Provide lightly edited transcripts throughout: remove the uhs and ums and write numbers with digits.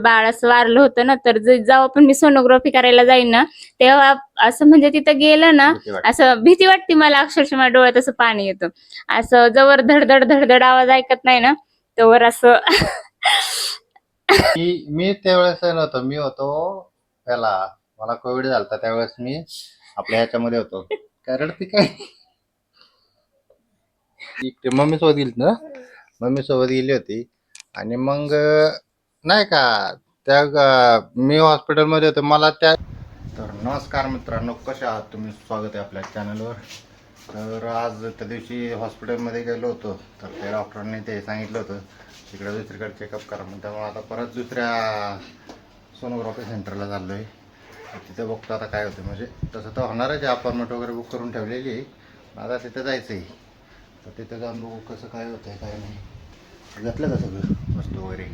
बाळ असं वारलं होतं ना, तर जेव्हा पण मी सोनोग्राफी करायला जाईन ना, तेव्हा असं म्हणजे तिथं गेलं ना, असं भीती वाटते मला, अक्षरशः माझ्या डोळ्यात असं पाणी येतं. असं जवळ धडधड धडधड आवाज ऐकत नाही ना, तोवर असं मी त्यावेळेस नव्हतो, मी होतो त्याला, मला कोविड झालता त्यावेळेस मी आपल्या ह्याच्यामध्ये होतो. काय रडते काय? मम्मी सोबत गेली ना, मम्मी सोबत गेली होती. आणि मग नाही का मी हॉस्पिटलमध्ये होतो मला त्या. तर नमस्कार मित्रांनो, कशा आहात तुम्ही? स्वागत आहे आपल्या चॅनलवर. तर आज त्या दिवशी हॉस्पिटलमध्ये गेलो होतो, तर त्या डॉक्टरांनी ते सांगितलं होतं तिकडे दुसरीकडे चेकअप करा म्हणून. त्यामुळे आता परत दुसऱ्या सोनोग्राफी सेंटरला चाललो आहे. तिथे बघतो आता काय होतं. म्हणजे तसं तर होणारच आहे, अपॉइंटमेंट वगैरे बुक करून ठेवलेली आहे. आता तिथं जायचं आहे, तर तिथं जाऊन बघू कसं काय होतं आहे काय नाही. घेतलं का सगळं वस्तू वगैरे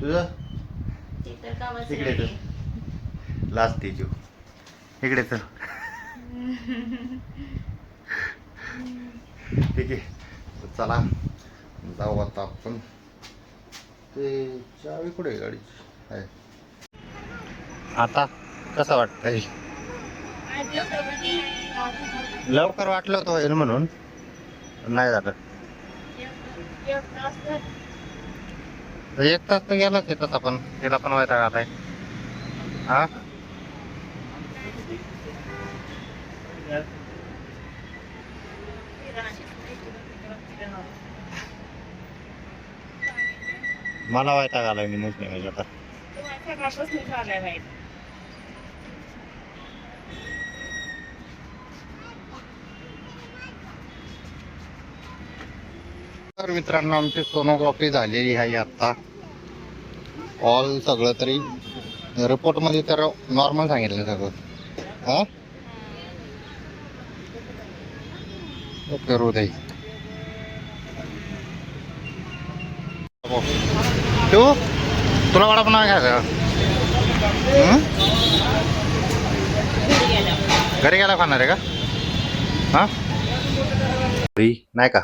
तुझं? इकडे तर लास्ट तेजू इकडे तर ठीक आहे. चला जाऊ आता आपण. ते चावी कुठे आहे गाडीची? आहे. आता कसं वाटतंय? लवकर वाटलं होतं होईल म्हणून, नाही झालं. एक तास तर गेलाच येतात आपण, तिला पण वैताग आलाय. हा मला वैताग आलाय, मी मुस्लिम आता. तर मित्रांनो, आमची सोनोग्राफी झालेली आहे आता. ऑल सगळं तरी रिपोर्ट मध्ये तर नॉर्मल सांगितलं सगळं. हा करू दे. तू तुला वडा पण घ्यायचा? घरी गेला खाणार आहे का? हा घरी नाही का?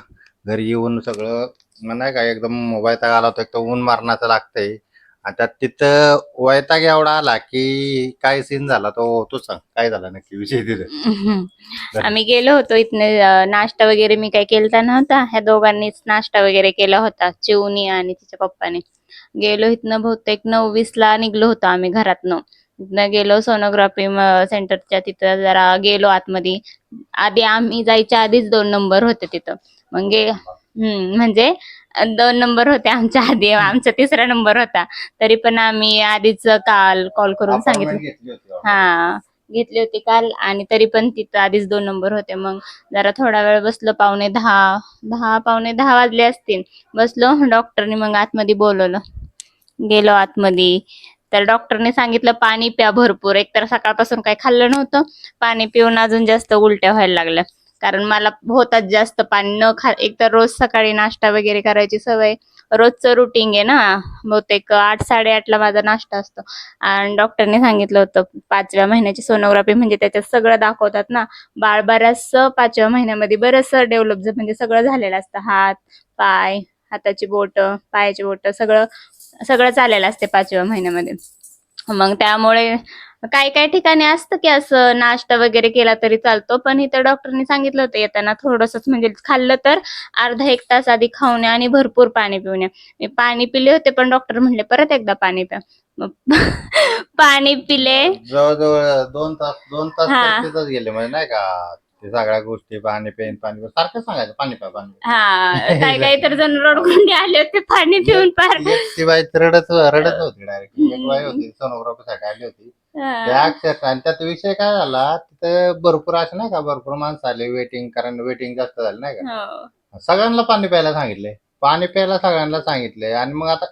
घरी येऊन सगळं नाही का एकदम वैताग आला होता. एक तर ऊन मारण्याचं लागतंय, आणि त्यात तिथं वैताग एवढा आला की काय सीन झाला तो तू सांग, काय झाला नक्की विषय तिथे? आम्ही गेलो होतो इथनं. नाश्ता वगैरे मी काही केलता नव्हता, ह्या दोघांनीच नाश्ता वगैरे केला होता, चिवनी आणि तिच्या पप्पाने. गेलो इथनं बहुतेक 9:20ला निघलो होतो आम्ही घरातनं. इथनं गेलो सोनोग्राफी सेंटरच्या तिथं, जरा गेलो आतमध्ये. आधी आम्ही जायच्या आधीच 2 नंबर होते तिथं. मग म्हणजे 2 नंबर होते आमच्या आधी, आमचा 3रा नंबर होता. तरी पण आम्ही आधीच कॉल करून सांगितलं. हा, घेतली होती काल. आणि तरी पण तिथं आधीच 2 नंबर होते. मग जरा थोडा वेळ बसलो, 9:45 वाजले असतील. बसलो, डॉक्टरने मग आतमध्ये बोलवलं. गेलो आतमध्ये, तर डॉक्टरने सांगितलं पाणी प्या भरपूर. एकतर सकाळपासून काही खाल्लं नव्हतं, पाणी पिऊन अजून जास्त उलट्या व्हायला लागल्या. कारण मला होतात जास्त पाणी न खा. एकतर रोज सकाळी नाश्ता वगैरे करायची सवय, रोजचं रुटीन आहे ना. बहुतेक 8-8:30ला माझा नाश्ता असतो. आणि डॉक्टरने सांगितलं होतं 5व्या महिन्याची सोनोग्राफी, म्हणजे त्याच्यात सगळं दाखवतात ना. बाळ बऱ्याचसं 5व्या महिन्यामध्ये बरंचसं डेव्हलप म्हणजे सगळं झालेलं असतं. हात, पाय, हाताची बोटं, पायाची बोटं, सगळं सगळं चालेलं असते 5व्या महिन्यामध्ये. मग त्यामुळे काही काही ठिकाणी असतं की असं नाश्ता वगैरे केला तरी चालतो, पण इथं डॉक्टरनी सांगितलं होतं येताना थोडंसंच, म्हणजे खाल्लं तर अर्धा 1 तास आधी खाऊन या आणि भरपूर पाणी पिऊन या. मी पाणी पिले होते, पण डॉक्टर म्हणले परत एकदा पाणी प्या. मग पाणी पिले. जवळजवळ 2 तास हा तिथंच गेले, म्हणजे नाही का ते सगळ्या गोष्टी पाणी पेन पाणी सारखं सांगायचं पाणी प्या पाणी हा, काही काही तर जण प्या. रडकुंडी आले होते पाणी पिऊन पार. ती बाई रडत रडत होती डायरेक्ट. एक बाई होती सोनोग्राफी साठी आली होती, त्या अक्षरशः. आणि त्यात विषय काय झाला, तिथे भरपूर असे नाही का, भरपूर माणसं आले वेटिंग, कारण वेटिंग जास्त झाली नाही का. सगळ्यांना पाणी प्यायला सांगितले, पाणी प्यायला सगळ्यांना सांगितले. आणि मग आता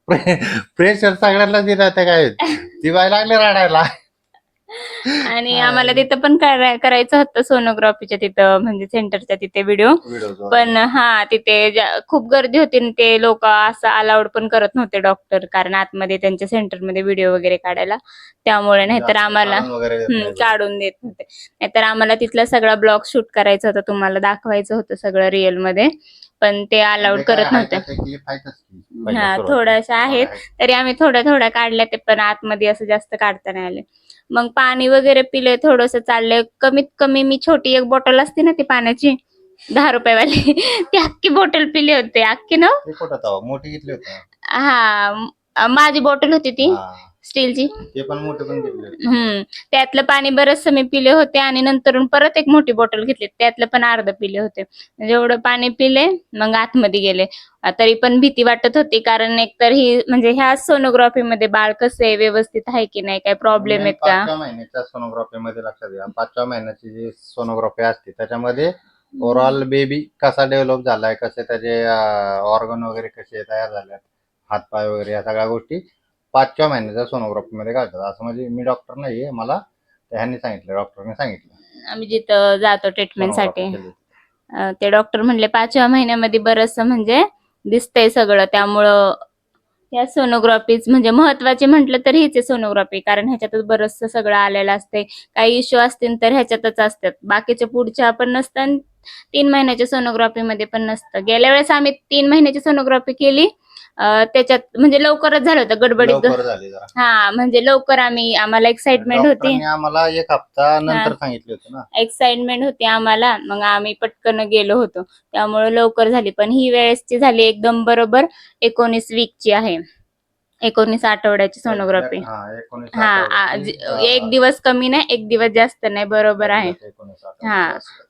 प्रेशर सगळ्यांना दिला, त्या काय ती बाई लागली रडायला. आणि आम्हाला तिथं पण करायचं होतं सोनोग्राफीच्या तिथं, म्हणजे सेंटरच्या तिथे व्हिडिओ. पण हा, तिथे खूप गर्दी होती आणि ते लोक असं अलाउड पण करत नव्हते डॉक्टर, कारण आतमध्ये त्यांच्या सेंटरमध्ये व्हिडिओ वगैरे काढायला. त्यामुळे नाहीतर आम्हाला काढून देत नव्हते. नाहीतर आम्हाला तिथला सगळा ब्लॉग शूट करायचा होता, तुम्हाला दाखवायचं होतं सगळं रिअल मध्ये. पण ते अलाउड करत नव्हते. हा थोड्याशा आहेत तरी आम्ही थोड्या थोड्या काढल्या, ते पण आतमध्ये असं जास्त काढता नाही आले. मग पाणी वगैरे पिले, थोडस चाललंय. कमीत कमी मी छोटी एक बॉटल असते ना ती पाण्याची 10 रुपयावाली ती अख्खी बॉटल पिली होते. अख्खी ना मोठी घेतली होती. माझी बॉटल होती ती स्टीलची. ते पण मोठे पण घेतले. त्यातलं पाणी बरचसं मी पिले होते आणि नंतर परत एक मोठी बॉटल घेतली, त्यातलं पण अर्ध पिले होते. जेवढं पाणी पिले मग आतमध्ये गेले. तरी पण भीती वाटत होती, कारण एकतर ही म्हणजे ह्या सोनोग्राफी मध्ये बाळ कसं आहे, व्यवस्थित आहे की नाही, काय प्रॉब्लेम आहेत का. 5व्या महिन्याच्या सोनोग्राफी मध्ये लक्षात घ्या, 5व्या महिन्याची जी सोनोग्राफी असते त्याच्यामध्ये ओव्हरऑल बेबी कसा डेव्हलप झालाय, कसे त्याचे ऑर्गन वगैरे कसे तयार झाले, हातपाय वगैरे या सगळ्या गोष्टी 5व्या महिन्याच्या सोनोग्राफी मध्ये घालतात. असं म्हणजे मी डॉक्टर नाहीये, मला ह्यांनी सांगितलं, डॉक्टरने सांगितलं. आम्ही जिथं जातो ट्रीटमेंटसाठी ते डॉक्टर म्हणले 5व्या महिन्यामध्ये बरचसं म्हणजे दिसतंय सगळं, त्यामुळं या सोनोग्राफीच म्हणजे महत्वाची म्हटलं तर हीच आहे सोनोग्राफी, कारण ह्याच्यातच बरचसं सगळं आलेलं असते. काही इश्यू असतील तर ह्याच्यातच असतात, बाकीच्या पुढच्या पण नसतात. 3 महिन्याच्या सोनोग्राफी मध्ये पण नसतं. गेल्या वेळेस आम्ही 3 महिन्याची सोनोग्राफी केली, त्याच्यात म्हणजे लवकरच झालं होतं, गडबडीत. म्हणजे लवकर आम्हाला एक्साइटमेंट होती, आम्हाला 1 हप्ता नंतर सांगितलं होतं ना, एक्साइटमेंट होती आम्हाला, मग आम्ही पटकन गेलो होतो, त्यामुळे लवकर झाली. पण ही वेळेसची झाली एकदम बरोबर 19 वीकची आहे, 19 आठवड्याची सोनोग्राफी. एक दिवस कमी नाही, एक दिवस जास्त नाही, बरोबर आहे.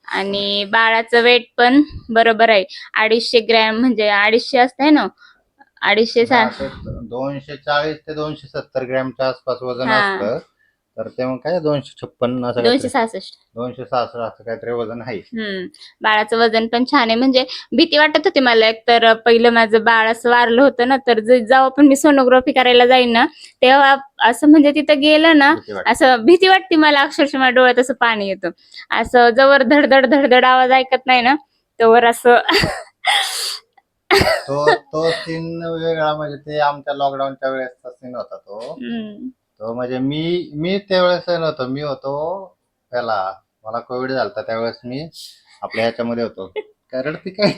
आणि बाळाचं वेट पण बरोबर आहे, 250 ग्रॅम, म्हणजे 250 असतंय ना, 250 240 ते 270 ग्रॅमच्या आसपास वजन असतं. तर ते मग काय 256 असं 266 असं काहीतरी वजन आहे. बाळाचं वजन पण छान आहे. म्हणजे भीती वाटत होती मला, एक तर पहिलं माझं बाळ असं वारलं होतं ना, तर जेव्हा पण मी सोनोग्राफी करायला जाईन ना, तेव्हा असं म्हणजे तिथं गेलं ना, असं भीती वाटते मला, अक्षरशः माझ्या डोळ्यात असं पाणी येतं. असं जवळ धडधड धडधड आवाज ऐकत नाही ना, तोवर असं तो सीन वेगळा. म्हणजे ते आमच्या लॉकडाऊनच्या वेळेसचा सीन होता तो म्हणजे मी त्यावेळेस नव्हतो, मी होतो त्याला, मला कोविड झालता त्यावेळेस मी आपल्या ह्याच्यामध्ये होतो. काय रडती काय,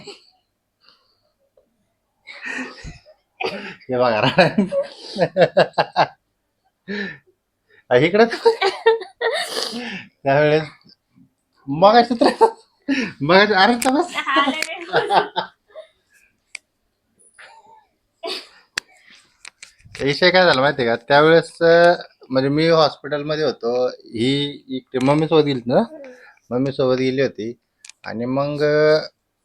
हे बघा इकडे त्यावेळेस मग अरे बस विषय काय झाला माहितीये का, त्यावेळेस म्हणजे मी हॉस्पिटलमध्ये होतो, ही इकडे मम्मी सोबत गेली ना, मम्मी सोबत गेली होती. आणि मग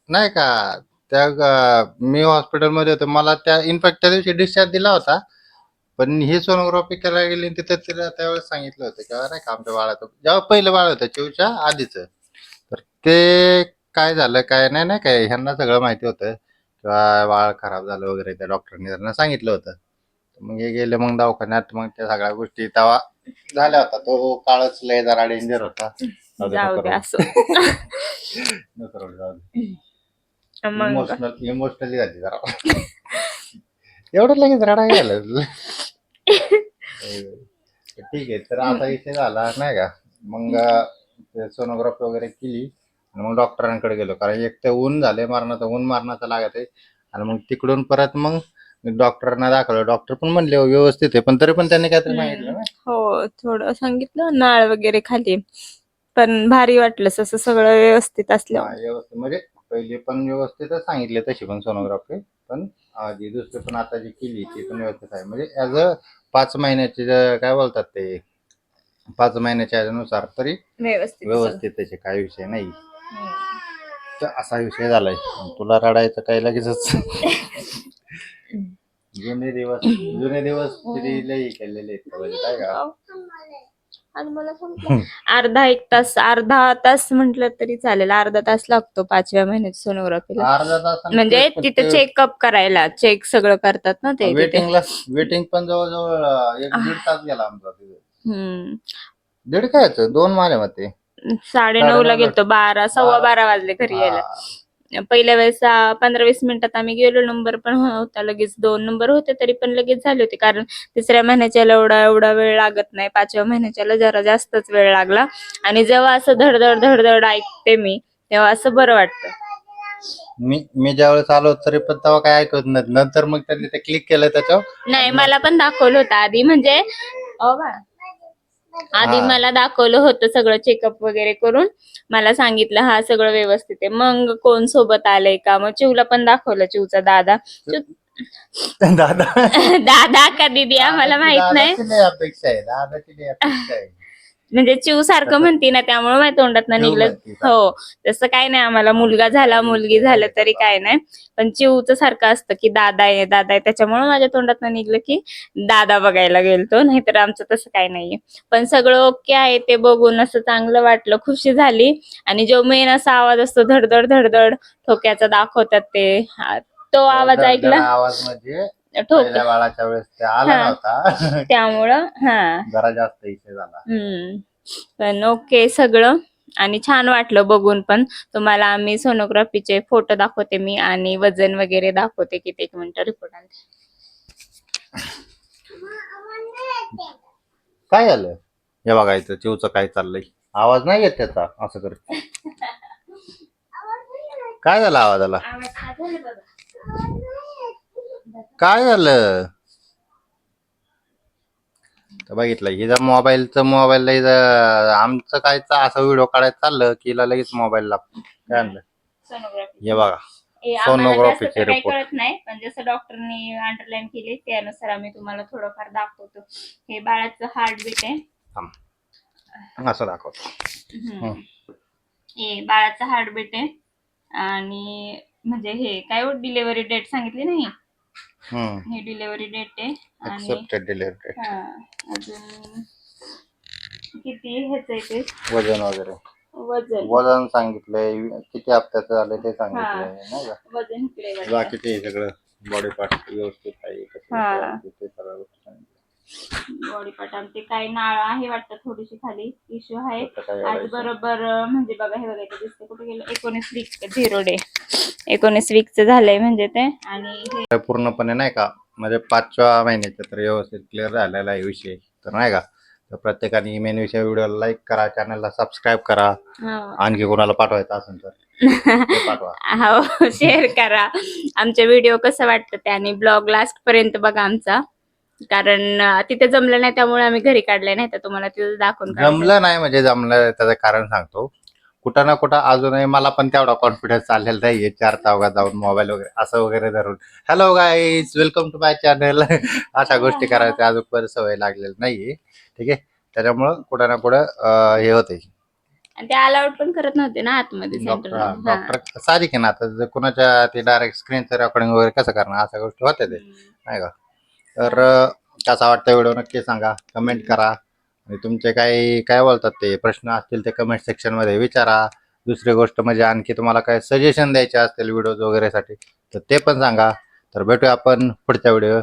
नाही का मी हॉस्पिटलमध्ये होतो, मला इनफॅक्ट त्या दिवशी डिस्चार्ज दिला होता. पण ही सोनोग्राफी करायला गेली, तिथं तिला त्यावेळेस सांगितलं होतं की नाही का आमच्या बाळाचं जेव्हा पहिलं बाळ होतं चिवच्या आधीच, तर ते काय झालं काय नाही काय ह्यांना सगळं माहिती होतं किंवा बाळ खराब झालं वगैरे, त्या डॉक्टरने त्यांना सांगितलं होतं. मग हे गेले मग दवाखान्यात, मग त्या सगळ्या गोष्टी तेव्हा झाल्या होता. तो काळच लय जरा डेंजर होता. इमोशनली झाली जरा एवढं लगेच रडा गेलं. ठीक आहे, तर असा विषय झाला नाही का. मग सोनोग्राफी वगैरे केली आणि मग डॉक्टरांकडे गेलो, कारण एक तर ऊन झाले, ऊन मारण्याचं लागत आहे. आणि मग तिकडून परत मग डॉक्टरांना दाखवलं, डॉक्टर पण म्हणले व्यवस्थित आहे, पण तरी पण त्यांनी काहीतरी सांगितलं ना. हो, थोडं सांगितलं, नाळ वगैरे खाली, पण भारी वाटलं असं सगळं व्यवस्थित असलं. व्यवस्थित म्हणजे पहिले पण व्यवस्थितच सांगितले तशी पण सोनोग्राफी, पण जी दुसरी पण आता जी केली ती पण व्यवस्थित आहे. म्हणजे ऍज अ 5 महिन्याचे काय बोलतात ते, 5 महिन्याच्या नुसार तरी व्यवस्थित त्याचे काही विषय नाही. तर असा विषय झालाय. तुला रडायचं काय लगेचच. जुने दिवस तरी लई केलेले काय का. अर्धा तास म्हटलं तरी चालेल, अर्धा तास लागतो 5व्या महिन्यात सोनोग्राफीला. अर्धा तास म्हणजे तिथे चेकअप करायला, चेक सगळं करतात ना ते. वेटिंग पण जवळजवळ 1-1.5 तास गेला आमचा तिथे. दीड कायच 2 माझ्या मते. 9:30ला गेलतो, 12:15 वाजले घरी यायला. पहिल्या वेळेस 15-20 मिनिटात आम्ही गेलो, नंबर पण होता लगेच, 2 नंबर होते तरी पण लगेच झाले होते, कारण 3ऱ्या महिन्याच्याला एवढा वेळ लागत नाही, 5व्या महिन्याच्याला जरा जास्तच वेळ लागला. आणि जेव्हा असं धडधड धडधड ऐकते मी, तेव्हा असं बरं वाटतं. मी ज्यावेळेस आलो तरी पण तेव्हा काय ऐकत नाही, नंतर मग त्यांनी ते क्लिक केलं त्याच्यावर. नाही मला पण दाखवलं होतं आधी, म्हणजे आधी हा. मला दाखवलं होतं सगळं चेकअप वगैरे करून, मला सांगितलं हा सगळं व्यवस्थित आहे. मग कोण सोबत आलंय का, मग चिवला पण दाखवलं, चिवचा दादा. दादा दादा का दीदी आम्हाला माहित नाही, दादाची लय अपेक्षा आहे, दादाची लय अपेक्षा आहे. म्हणजे चिव सारखं म्हणती ना त्यामुळे माझ्या तोंडात चिव निघलं. म्हणती सारखं. हो तसं काय नाही, आम्हाला मुलगा झाला मुलगी झालं तरी काय नाही, पण चिवचं सारखं असतं की दादा आहे दादा आहे, त्याच्यामुळे माझ्या तोंडात निघलं की दादा बघायला गेलतो, नाहीतर आमचं तसं काय नाहीये. पण सगळं ओके आहे ते बघून असं चांगलं वाटलं, खुशी झाली. आणि जो मेन असा आवाज असतो धडधड धडधड ठोक्याचा दाखवतात ते, तो आवाज धडधड ऐकला. आवाज म्हणजे ठोक पहिल्या बाळाच्या वेळेस ते आला हा. नव्हता. त्यामुळं जरा जास्त इशे झाला. पण ओके सगळं, आणि छान वाटलं बघून पण. तुम्हाला आम्ही सोनोग्राफीचे फोटो दाखवते मी, आणि वजन वगैरे दाखवते. किती, एक मिनिट रिपोर्ट आणते. काय झालं हे बघायचं, चिवचं काय चाललंय, आवाज नाही येत त्याचा, असं करत. काय झालं आवाजाला, काय झालं. तर बघितलं हिचा मोबाईल आमचं काय असं व्हिडिओ काढायचं चाललं की हिला लगेच मोबाईल लागतो. काय आणलं सोनोग्राफी हे बघा, आम्हाला जास्त सोनोग्राफीचे तर काही रिपोर्ट. कळत नाही, पण जसं डॉक्टरनी अंडरलाईन केले त्यानुसार आम्ही तुम्हाला थोडंफार दाखवतो. हे बाळाचं हार्टबीट आहे. असं दाखवतो. हे बाळाचं हार्टबीट आहे, आणि म्हणजे हे काय डिलिव्हरी डेट सांगितली नाही, हे डिलिव्हरी डेट आहे. आणि एक्सेप्टेड डिलिव्हरी डेट. अजून किती ह्याच आहे ते वजन वगैरे, वजन वजन सांगितलंय, किती हप्त्याचं झालं ते सांगितलंय, नाही का. वजन इकडे वाटतं. बाकी ते सगळं बॉडी पार्ट व्यवस्थित आहे, ते सगळं गोष्टी सांगितलं. बॉडी पार्ट आणि ते काय नाळ आहे वाटतं थोडीशी खाली इश्यू आहे. तसं काय आज एवढं बरोबर म्हणजे बघा, हे बघायचं दिसतं कुठे गेलं, 19 वीक 0 डे 19 वीकचं झालंय म्हणजे ते. आणि हे पूर्णपणे नाही का, म्हणजे 5व्या महिन्याच्या तर व्यवस्थित क्लिअर झालेला आहे विषय, तर नाही का. तर प्रत्येकाने मेन विषय व्हिडिओला लाईक करा, चॅनलला सबस्क्राईब करा, आणखी कोणाला पाठवायचं असेल तर ते पाठवा. हो शेअर करा. आमचे व्हिडिओ कसं वाटतं ते, आणि ब्लॉग लास्ट पर्यंत बघा आमचा, कारण तिथे जमलं नाही त्यामुळे आम्ही घरी काढले नाही, तर तुम्हाला तिथे दाखवून जमलं नाही म्हणजे जमलं त्याचं कारण सांगतो. कुठं ना कुठं अजूनही मला पण तेवढा कॉन्फिडन्स चाललेला नाहीये, 4 चौघात जाऊन मोबाईल वगैरे असं वगैरे धरून hello guys welcome to my channel अशा गोष्टी करायच्या अजून पण सवय लागलेली नाहीये. ठीक आहे, त्याच्यामुळं कुठं ना कुठं हे होते. आणि ते अलाउड पण करत नव्हते ना आतमध्ये सेंटरला. डॉक्टर सारिक आहे ना, आता कुणाच्या ते डायरेक्ट स्क्रीनचं रेकॉर्डिंग वगैरे कसं करणार, अशा गोष्टी होत्या ते, नाही का. तर कसा वाटतं व्हिडिओ नक्की सांगा, कमेंट करा, आणि तुमचे काय बोलतात ते प्रश्न असतील ते कमेंट सेक्शन मध्ये विचारा. दुसरी गोष्ट म्हणजे आणखी तुम्हाला काय सजेशन द्यायचे असतील व्हिडिओज वगैरेसाठी तर ते पण सांगा. तर भेटूया आपण पुढच्या व्हिडिओ.